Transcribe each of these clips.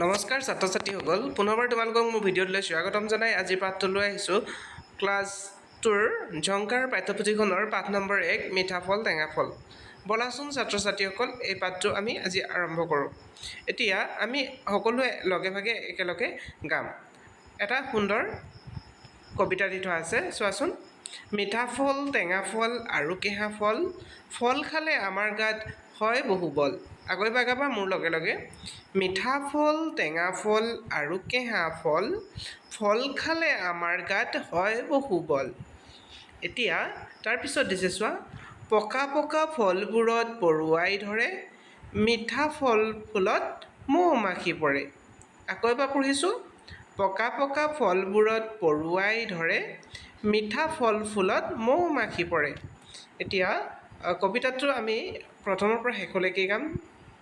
নমস্কাৰ ছাত্ৰ ছাত্ৰীসকল, পুনৰবাৰ তোমালোকক মোৰ ভিডিঅ'লৈ স্বাগতম জনাই আজি পাঠটো লৈ আহিছোঁ ক্লাছ 2ৰ ঝংকাৰ পাঠ্যপুথিখনৰ পাঠ নম্বৰ 1 মিঠা ফল টেঙা ফল। বলাচোন ছাত্ৰ ছাত্ৰীসকল, এই পাঠটো আমি আজি আৰম্ভ কৰোঁ। এতিয়া আমি সকলোৱে লগে ভাগে একেলগে গাম। এটা সুন্দৰ কবিতা দি থোৱা আছে, চোৱাচোন। মিঠা ফল টেঙা ফল আৰু কেঁহা ফল, ফল খালে আমাৰ গাত হয় বহু বল। আকৌ এবাৰ গাবা মোৰ লগে লগে। মিঠা ফল টেঙা ফল আৰু কেঁহা ফল, ফল খালে আমাৰ গাত হয় বহু বল। এতিয়া তাৰপিছত দিছে চোৱা, পকা পকা ফলবোৰত পৰুৱাই ধৰে, মিঠা ফল ফুলত মৌ মাখি পৰে। আকৌ এবাৰ পঢ়িছোঁ, পকা পকা ফলবোৰত পৰুৱাই ধৰে, মিঠা ফল ফুলত মৌ মাখি পৰে। এতিয়া কবিতাটো আমি প্ৰথমৰ পৰা শেষলৈকে গাম,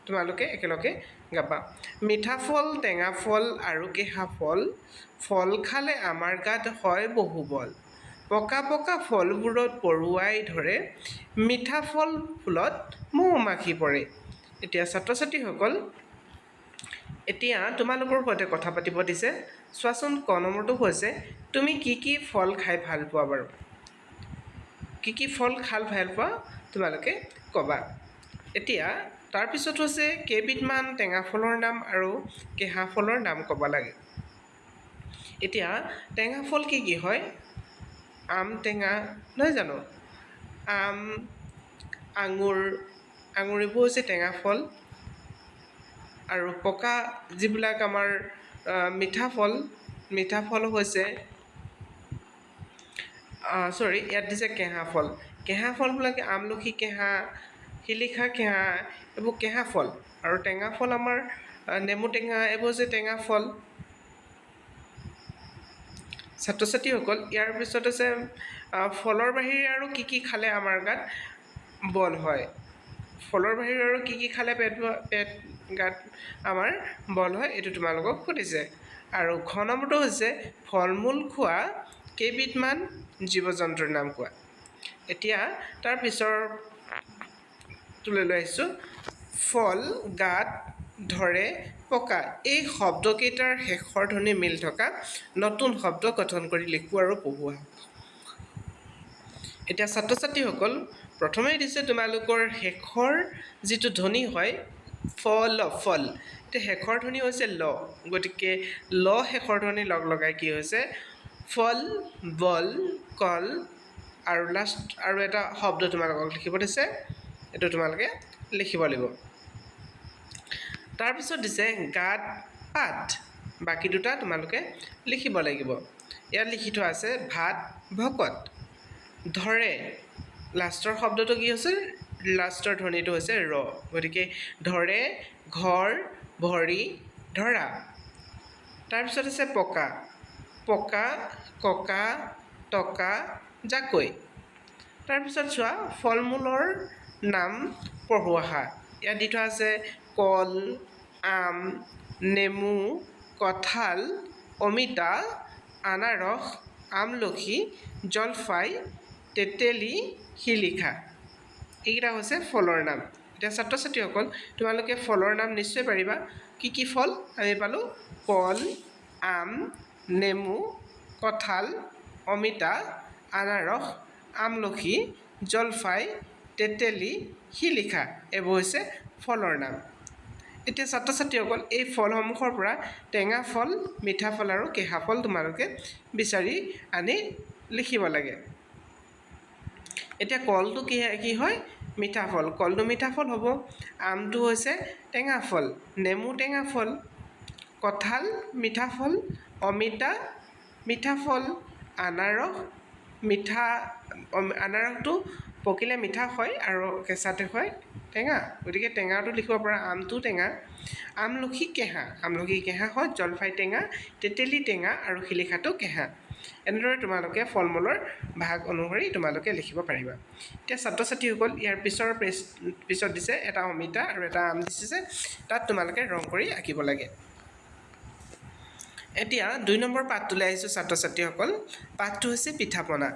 তোমালোকে একেলগে গাবা। মিঠা ফল টেঙা ফল আৰু কেঁহা ফল, ফল খালে আমাৰ গাত হয় বহু বল। পকা পকা ফলবোৰত পৰুৱাই ধৰে, মিঠা ফল ফুলত মৌ মাখি পৰে। এতিয়া ছাত্ৰ ছাত্ৰীসকল, এতিয়া তোমালোকৰ সৈতে কথা পাতিব দিছে। চোৱাচোন, ক নম্বৰটো হৈছে, তুমি কি কি ফল খাই ভাল পোৱা বাৰু? কি কি ফল খাই ভাল পোৱা তোমালোকে ক'বা। এতিয়া তাৰপিছত হৈছে, কেইবিধমান টেঙা ফলৰ নাম আৰু কেঁহা ফলৰ নাম ক'ব লাগে। এতিয়া টেঙা ফল কি কি হয়? আম টেঙা, নহয় জানো? আম, আঙুৰ এইবোৰ হৈছে টেঙা ফল। আৰু পকা যিবিলাক আমাৰ মিঠা ফল হৈছে ইয়াত দিছে কেঁহা ফল। কেঁহা ফলবিলাকে আমলখি কেঁহা, শিলিখা কেঁহা, এইবোৰ কেঁহা ফল। আৰু টেঙা ফল আমাৰ নেমু টেঙা, এইবোৰ হৈছে টেঙা ফল। ছাত্ৰ ছাত্ৰীসকল, ইয়াৰ পিছত আছে ফলৰ বাহিৰে আৰু কি কি খালে আমাৰ গাত বল হয়? ফলৰ বাহিৰে আৰু কি কি খালে গাত আমাৰ বল হয়, এইটো তোমালোকক সুধিছে। আৰু ঘ নম্বৰটো হৈছে, ফল মূল খোৱা কেইবিধমান জীৱ জন্তুৰ নাম কোৱা। এতিয়া তাৰ পিছৰটোলৈ লৈ আহিছোঁ, ফল গাত ধৰে পকা, এই শব্দকেইটাৰ শেষৰ ধ্বনি মিল থকা নতুন শব্দ গঠন কৰি লিখোঁ আৰু পঢ়োৱা। এতিয়া ছাত্ৰ ছাত্ৰীসকল, প্ৰথমেই দিছে তোমালোকৰ শেষৰ যিটো ধ্বনি হয় ফল, এতিয়া শেষৰ ধ্বনি হৈছে ল, গতিকে ল শেষৰ ধ্বনি লগ লগাই কি হৈছে, ফল, বল, কল, আৰু লাষ্ট আৰু এটা শব্দ তোমালোকক লিখিব দিছে, এইটো তোমালোকে লিখিব লাগিব। তাৰপিছত দিছে গাত পাত, বাকী দুটা তোমালোকে লিখিব লাগিব। ইয়াত লিখি থোৱা আছে, ভাত ভকত, ধৰে, লাষ্টৰ শব্দটো কি হৈছে, লাষ্টৰ ধ্বনিটো হৈছে ৰ, গতিকে ধৰে, ঘৰ, ভৰি, ধৰা। তাৰপিছত আছে পকা, পকা, ককা, টকা, জাকৈ। তাৰপিছত চোৱা, ফল মূলৰ নাম পঢ়োৱা। ইয়াত দি থোৱা আছে, কল, আম, নেমু, কঁঠাল, অমিতা, আনাৰস, আমলখি, জলফাই, তেতেলী, শিলিখা। এইকেইটা হৈছে ফলৰ নাম। এতিয়া ছাত্ৰ ছাত্ৰীসকল, তোমালোকে ফলৰ নাম নিশ্চয় পাৰিবা। কি কি ফল আমি পালোঁ? কল, আম, নেমু, কঁঠাল, অমিতা, আনাৰস, আমলখি, জলফাই, তেতেলী, শিলিখা, এইবোৰ হৈছে ফলৰ নাম। এতিয়া ছাত্ৰ ছাত্ৰীসকল, এই ফলসমূহৰ পৰা টেঙা ফল, মিঠা ফল আৰু কেঁহা ফল তোমালোকে বিচাৰি আনি লিখিব লাগে। এতিয়া কলটো কি হয়? মিঠা ফল, কলটো মিঠা ফল হ'ব। আমটো হৈছে টেঙা ফল, নেমু টেঙা ফল, কঁঠাল মিঠা ফল, অমিতা মিঠা ফল, আনাৰসটো পকিলে মিঠা হয় আৰু কেঁচাতে হয় টেঙা, গতিকে টেঙাটো লিখিব পৰা, আমটো টেঙা। আমলখি কেঁহা হয়, জলফাই টেঙা, তেতেলী টেঙা আৰু শিলিখাটো কেঁহা। এনেদৰে তোমালোকে ফল মূলৰ ভাগ অনুসৰি তোমালোকে লিখিব পাৰিবা। এতিয়া ছাত্ৰ ছাত্ৰীসকল, ইয়াৰ পিছত দিছে এটা অমিতা আৰু এটা আম দিছে, তাত তোমালোকে ৰং কৰি আঁকিব লাগে। এতিয়া 2 নম্বৰ পাঠটোলৈ আহিছোঁ ছাত্ৰ ছাত্ৰীসকল। পাঠটো হৈছে পিঠা পনা।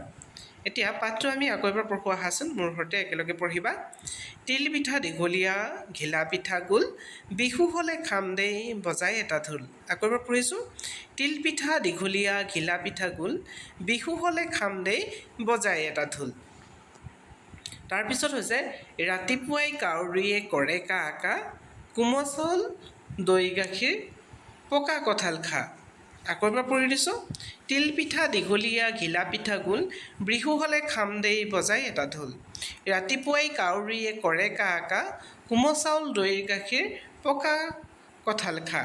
এতিয়া পাঠটো আমি আকৌ এবাৰ পঢ়োৱা আহাচোন মোৰ সৈতে একেলগে পঢ়িবা তিল পিঠা দীঘলীয়া ঘিলা পিঠা গোল বিহু হ'লে খাম দেই বজাই এটা ঢোল আকৌ এবাৰ পঢ়িছোঁ তিল পিঠা দীঘলীয়া ঘিলা পিঠা গোল বিহু হ'লে খাম দেই বজাই এটা ঢোল তাৰপিছত হৈছে ৰাতিপুৱাই কাউৰীয়ে কৰে কা আকা কোমল চাউল দৈ গাখীৰ পকা কঁঠাল খা আকৌ এবাৰ পঢ়ি দিছোঁ তিল পিঠা দীঘলীয়া ঘিলা পিঠা গোল বিহু হ'লে খাম দেই বজাই এটা ঢোল ৰাতিপুৱাই কাউৰীয়ে কৰে কা আকা কোমল চাউল দৈ গাখীৰ পকা কঁঠাল খা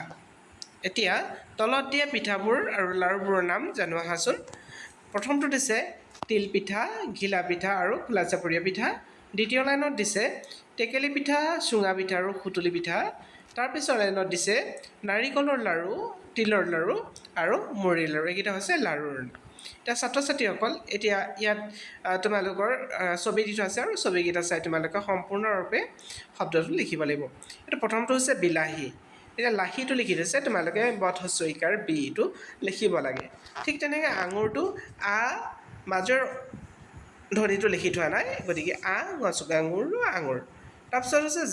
এতিয়া তলত দিয়া পিঠাবোৰ আৰু লাড়ুবোৰৰ নাম জানো আহাচোন প্ৰথমটো দিছে তিল পিঠা ঘিলা পিঠা আৰু খোলা চাপৰীয়া পিঠা দ্বিতীয় লাইনত দিছে টেকেলি পিঠা চুঙা পিঠা আৰু সুতুলি পিঠা তাৰপিছৰ লাইনত দিছে নাৰিকলৰ লাড়ু তিলৰ লাড়ু আৰু মুড়ি লাড়ু এইকেইটা হৈছে লাড়ুৰ নাম এতিয়া ছাত্ৰ ছাত্ৰীসকল এতিয়া ইয়াত তোমালোকৰ ছবি দি থোৱা আছে আৰু ছবিকেইটা চাই তোমালোকে সম্পূৰ্ণৰূপে শব্দটো লিখিব লাগিব এতিয়া প্ৰথমটো হৈছে বিলাহী এতিয়া লাহীটো লিখি থৈছে তোমালোকে বথ হস্ৰইকাৰ বিটো লিখিব লাগে ঠিক তেনেকৈ আঙুৰটো আ মাজৰ ধ্বনিটো লিখি থোৱা নাই গতিকে আ গছকা আঙুৰ আঙুৰ তাৰপিছত হৈছে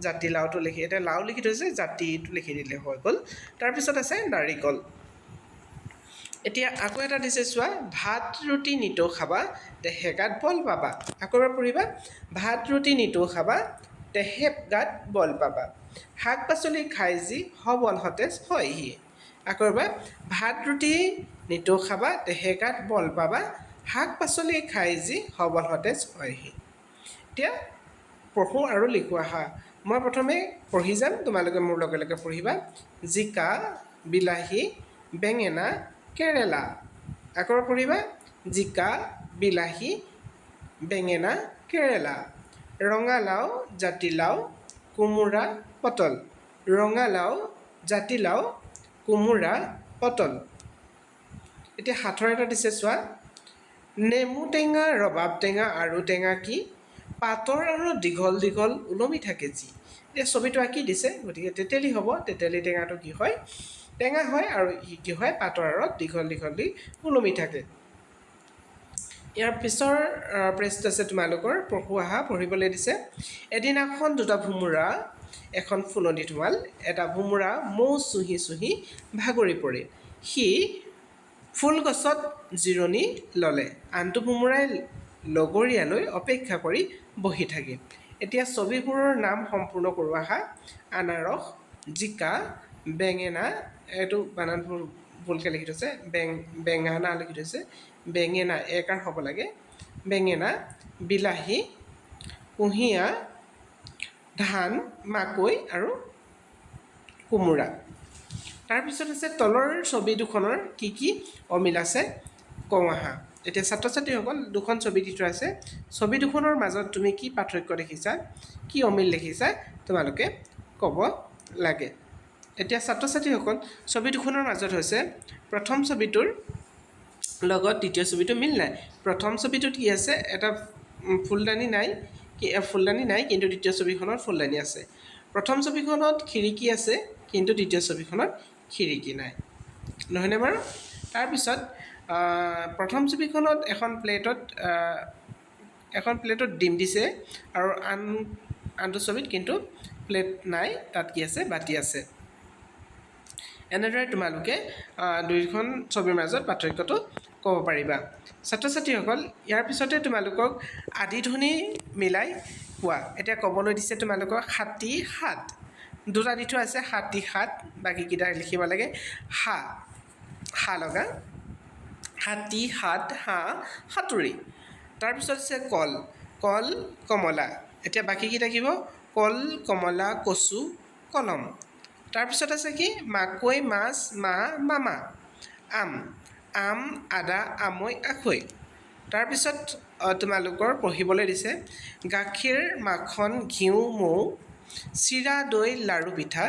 জাতিলাওটো লিখি এতিয়া লাও লিখি থৈছে জাতিটো লিখি দিলে হৈ গ'ল তাৰপিছত আছে নাৰিকল এতিয়া আকৌ এটা দিছে চোৱা ভাত ৰুটি নিতৌ খাবা দেহে গাত বল পাবা আকৌ এবাৰ পঢ়িবা ভাত ৰুটি নিতৌ খাবা দেহে গাত বল পাবা শাক পাচলি খাই যি সবল সতেজ হয়হি আকৌ এবাৰ ভাত ৰুটি নিতৌ খাবা দেহে গাত বল পাবা শাক পাচলি খাই যি সবল সতেজ হয়হি এতিয়া পঢ়োঁ আৰু লিখোঁ আহা মই প্ৰথমে পঢ়ি যাম তোমালোকে মোৰ লগে লগে পঢ়িবা জিকা বিলাহী বেঙেনা কেৰেলা আকৌ পঢ়িবা জিকা বিলাহী বেঙেনা কেৰেলা ৰঙালাও জাতিলাও কোমোৰা পটল ৰঙালাও জাতিলাও কোমোৰা পটল এতিয়া হাতৰ এটা দিছে চোৱা নেমু টেঙা ৰবাব টেঙা আৰু টেঙা কি পাতৰ আৰু দীঘল দীঘল ওলমি থাকে যি এতিয়া ছবিটো আঁকি দিছে গতিকে তেতেলী হ'ব তেতেলী টেঙাটো কি হয় টেঙা হয় আৰু কি হয় পাতৰ আঁৰত দীঘল দীঘল দি ওলমি থাকে ইয়াৰ পিছৰ পৃষ্ঠা আছে তোমালোকৰ পঢ়োৱা পঢ়িবলৈ দিছে এদিনাখন দুটা ভোমোৰা এখন ফুলনি ঢোঁৱাল এটা ভোমোৰা মৌ চুহি চুহি ভাগৰি পৰে সি ফুল গছত জিৰণি ল'লে আনটো ভোমোৰাই লগৰীয়ালৈ অপেক্ষা কৰি বহি থাকে এতিয়া ছবিবোৰৰ নাম সম্পূৰ্ণ কৰোঁ আহা আনাৰস জিকা বেঙেনা এইটো বানানবোৰ ভুলকৈ লিখি থৈছে বেঙেনা লিখি থৈছে বেঙেনা একাৰ হ'ব লাগে বেঙেনা বিলাহী কুঁহিয়া ধান মাকৈ আৰু কোমোৰা তাৰপিছত আছে তলৰ ছবি দুখনৰ কি কি অমিল আছে কওঁ আহা এতিয়া ছাত্ৰ ছাত্ৰীসকল দুখন ছবি দি থোৱা আছে ছবি দুখনৰ মাজত তুমি কি পাৰ্থক্য দেখিছা কি অমিল দেখিছা তোমালোকে ক'ব লাগে এতিয়া ছাত্ৰ ছাত্ৰীসকল ছবি দুখনৰ মাজত হৈছে প্ৰথম ছবিটোৰ লগত দ্বিতীয় ছবিটো মিল নাই প্ৰথম ছবিটোত কি আছে এটা ফুলদানি নাই কিন্তু দ্বিতীয় ছবিখনত ফুলদানি আছে প্ৰথম ছবিখনত খিৰিকী আছে কিন্তু দ্বিতীয় ছবিখনত খিৰিকী নাই নহয়নে বাৰু তাৰপিছত প্ৰথম ছবিখনত এখন প্লেটত ডিম দিছে আৰু আনটো ছবিত কিন্তু প্লেট নাই তাত কি আছে বাতি আছে এনেদৰে তোমালোকে দুইখন ছবিৰ মাজত পাৰ্থক্যটো ক'ব পাৰিবা ছাত্ৰ ছাত্ৰীসকল ইয়াৰ পিছতে তোমালোকক আদি ধ্বনি মিলাই কোৱা এতিয়া ক'বলৈ দিছে তোমালোকক হাতী হাত দুটা দি থোৱা আছে হাতী হাত বাকীকেইটা লিখিব লাগে হা লগা হাতী হাত হাঁহ সাঁতুৰি তাৰপিছত আছে কল কমলা এতিয়া বাকীকেইটা কিব কল কমলা কচু কলম তাৰপিছত আছে কি মাকৈ মাছ মা মামা আম আদা আমৈ আখৈ তাৰপিছত তোমালোকৰ পঢ়িবলৈ দিছে গাখীৰ মাখন ঘিউ মৌ চিৰা দৈ লাড়ু পিঠা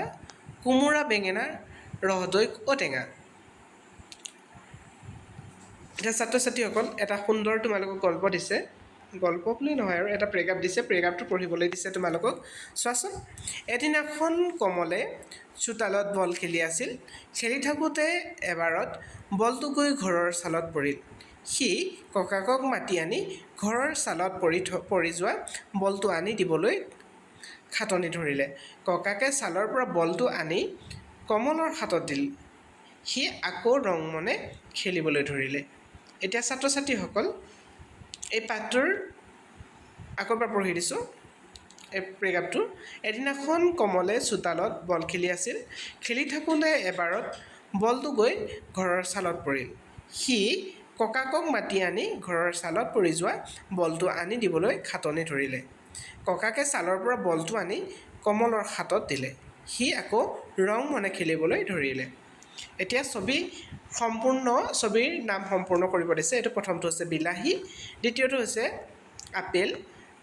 কোমোৰা বেঙেনা ৰহদৈ ঔটেঙা এতিয়া ছাত্ৰ ছাত্ৰীসকল এটা সুন্দৰ তোমালোকক গল্প দিছে গল্প বুলি নহয় আৰু এটা প্ৰেগাপ দিছে প্ৰেগাপটো পঢ়িবলৈ দিছে তোমালোকক চোৱাচোন এদিনাখন কমলে চোতালত বল খেলি আছিল খেলি থাকোঁতে এবাৰত বলটো গৈ ঘৰৰ চালত পৰিল সি ককাকক মাতি আনি ঘৰৰ চালত পৰি যোৱা বলটো আনি দিবলৈ খাটনি ধৰিলে। ককাকে চালৰ পৰা বলটো আনি কমলৰ হাতত দিল। সি আকৌ ৰং মনে খেলিবলৈ ধৰিলে। এতিয়া ছাত্ৰ ছাত্ৰীসকল এই পাঠটোৰ আকৌ এবাৰ পঢ়ি দিছোঁ এই প্ৰেগাপটো। এদিনাখন কমলে চোতালত বল খেলি আছিল। খেলি থাকোঁতে এবাৰত বলটো গৈ ঘৰৰ চালত পৰিল। সি ককাকক মাতি আনি ঘৰৰ চালত পৰি যোৱা বলটো আনি দিবলৈ খাটনি ধৰিলে। ককাকে চালৰ পৰা বলটো আনি কমলৰ হাতত দিলে। সি আকৌ ৰং মনে খেলিবলৈ ধৰিলে। এতিয়া ছবিৰ নাম সম্পূৰ্ণ কৰিব দিছে। এইটো প্ৰথমটো হৈছে বিলাহী, দ্বিতীয়টো হৈছে আপেল,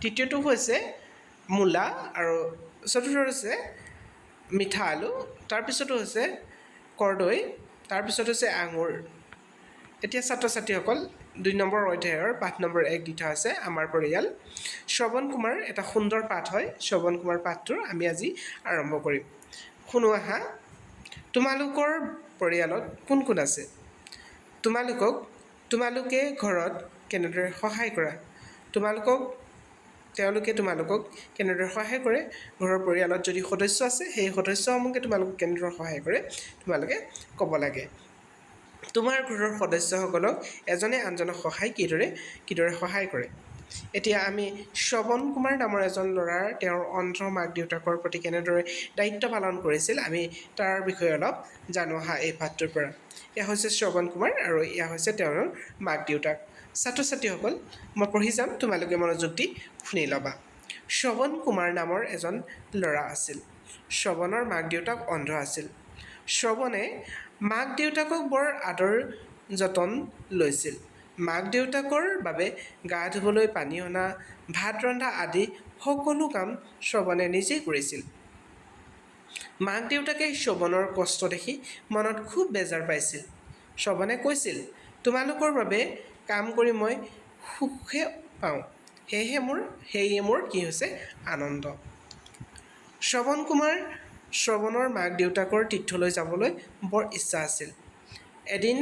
তৃতীয়টো হৈছে মূলা আৰু চতুৰ্থটো হৈছে মিঠা আলু, তাৰপিছতো হৈছে কৰ্দৈ, তাৰপিছত হৈছে আঙুৰ। এতিয়া ছাত্ৰ ছাত্ৰীসকল ২ নম্বৰ অধ্যায়ৰ পাঠ নম্বৰ ১ দি থোৱা আছে আমাৰ পৰিয়াল। শ্ৰৱণ কুমাৰ এটা সুন্দৰ পাঠ হয়। শ্ৰৱণ কুমাৰ পাঠটোৰ আমি আজি আৰম্ভ কৰিম। শুনো আহা। তোমালোকৰ পৰিয়ালত কোন কোন আছে? তোমালোকে ঘৰত কেনেদৰে সহায় কৰা? তেওঁলোকে তোমালোকক কেনেদৰে সহায় কৰে? ঘৰৰ পৰিয়ালত যদি সদস্য আছে সেই সদস্যসমূহে তোমালোকক কেনেদৰে সহায় কৰে তোমালোকে ক'ব লাগে। তোমাৰ ঘৰৰ সদস্যসকলক এজনে আনজনক কিদৰে সহায় কৰে? এতিয়া আমি শ্ৰৱণ কুমাৰ নামৰ এজন ল'ৰাৰ তেওঁৰ অন্ধ মাক দেউতাকৰ প্ৰতি কেনেদৰে দায়িত্ব পালন কৰিছিল আমি তাৰ বিষয়ে অলপ জানো আহা এই পাঠটোৰ পৰা। এয়া হৈছে শ্ৰৱণ কুমাৰ আৰু এয়া হৈছে তেওঁৰ মাক দেউতাক। ছাত্ৰ ছাত্ৰীসকল মই পঢ়ি যাম, তোমালোকে মনোযোগ দি শুনি ল'বা। শ্ৰৱণ কুমাৰ নামৰ এজন ল'ৰা আছিল। শ্ৰৱণৰ মাক দেউতাক অন্ধ আছিল। শ্ৰৱণে মাক দেউতাকক বৰ আদৰ যতন লৈছিল। মাক দেউতাকৰ বাবে গা ধুবলৈ পানী অনা, ভাত ৰন্ধা আদি সকলো কাম শ্ৰৱণে নিজেই কৰিছিল। মাক দেউতাকে শ্ৰৱণৰ কষ্ট দেখি মনত খুব বেজাৰ পাইছিল। শ্ৰৱণে কৈছিল, তোমালোকৰ বাবে কাম কৰি মই সুখে পাওঁ, সেয়ে মোৰ কি হৈছে আনন্দ। শ্ৰৱণৰ মাক দেউতাকৰ তীৰ্থলৈ যাবলৈ বৰ ইচ্ছা আছিল। এদিন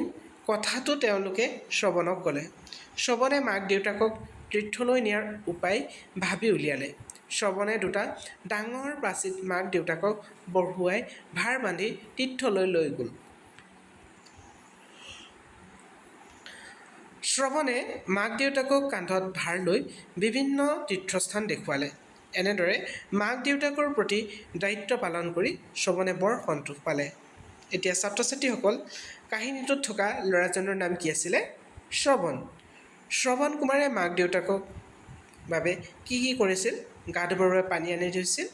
কথাটো তেওঁলোকে শ্ৰৱণক ক'লে। শ্ৰৱণে মাক দেউতাকক তীৰ্থলৈ নিয়াৰ উপায় ভাবি উলিয়ালে। শ্ৰৱণে ২টা ডাঙৰ পাচিত মাক দেউতাকক বহুৱাই ভাৰ বান্ধি তীৰ্থলৈ লৈ গ'ল। শ্ৰৱণে মাক দেউতাকক কান্ধত ভাৰ লৈ বিভিন্ন তীৰ্থস্থান দেখুৱালে। এনেদৰে মাক দেউতাকৰ প্ৰতি দায়িত্ব পালন কৰি শ্ৰৱণে বৰ সন্তোষ পালে। এতিয়া ছাত্ৰ ছাত্ৰীসকল কাহিনীটোত থকা ল'ৰাজনৰ নাম কি আছিলে? শ্ৰৱণ। শ্ৰৱণ কুমাৰে মাক দেউতাকক বাবে কি কৰিছিল? গা ধুবৰ বাবে পানী আনি দিছিল।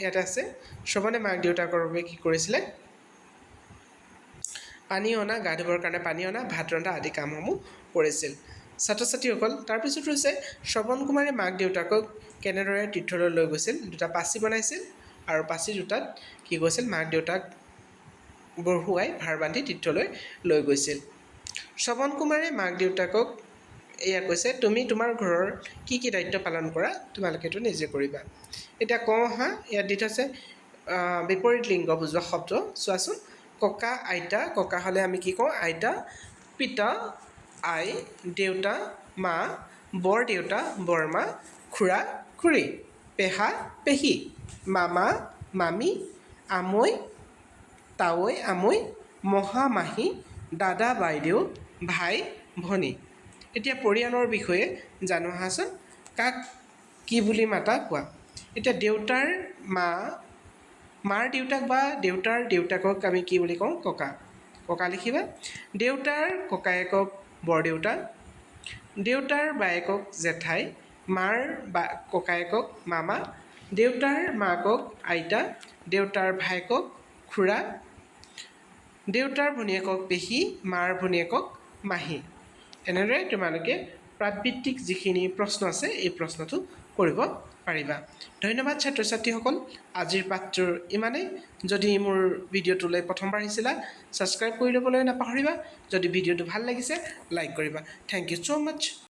ইয়াত আছে শ্ৰৱণে মাক দেউতাকৰ বাবে কি কৰিছিলে? পানী অনা, গা ধুবৰ কাৰণে পানী অনা, ভাত ৰন্ধা আদি কামসমূহ কৰিছিল। ছাত্ৰ ছাত্ৰীসকল তাৰপিছত হৈছে শ্ৰৱণ কুমাৰে মাক দেউতাকক কেনেদৰে তীৰ্থলৈ লৈ গৈছিল? 2টা পাচি বনাইছিল আৰু পাচি 2টাত কি কৰিছিল? মাক দেউতাক বহুৱাই ভাৰ বান্ধি তীৰ্থলৈ লৈ গৈছিল। শ্ৰৱণ কুমাৰে মাক দেউতাকক এয়া কৈছে, তুমি তোমাৰ ঘৰৰ কি দায়িত্ব পালন কৰা তোমালোকে এইটো নিজে কৰিবা। এতিয়া কওঁ আহা, ইয়াত দি থৈছে বিপৰীত লিংগ বুজোৱা শব্দ। চোৱাচোন, ককা আইতা। ককা হ'লে আমি কি কওঁ? আইতা। পিতা আই, দেউতা মা, বৰ দেউতা বৰমা, খুৰা খুৰী, পেহা পেহী, মামা মামী, আমৈ তাৱৈ আমৈ, মহা মাহী, দাদা বাইদেউ, ভাই ভনী। এতিয়া পৰিয়ালৰ বিষয়ে জানো আহাচোন। কাক কি বুলি মাতা কোৱা? এতিয়া মাৰ দেউতাক বা দেউতাৰ দেউতাকক আমি কি বুলি কওঁ? ককা। ককা লিখিবা। দেউতাৰ ককায়েকক বৰদেউতা, দেউতাৰ বায়েকক জেঠাই, মাৰ ককায়েকক মামা, দেউতাৰ মাকক আইতা, দেউতাৰ ভায়েকক খুৰা, দেউতাৰ ভনীয়েকক পেহী, মাৰ ভনীয়েকক মাহী। এনেদৰে তোমালোকে প্ৰাতভিত্তিক যিখিনি প্ৰশ্ন আছে এই প্ৰশ্নটো কৰিব পাৰিবা। ধন্যবাদ ছাত্ৰ ছাত্ৰীসকল। আজিৰ পাঠটোৰ ইমানেই। যদি মোৰ ভিডিঅ'টোলৈ প্ৰথমবাৰ আহিছিলা ছাবস্ক্ৰাইব কৰি ল'বলৈ নাপাহৰিবা। যদি ভিডিঅ'টো ভাল লাগিছে লাইক কৰিবা। Thank you so' much.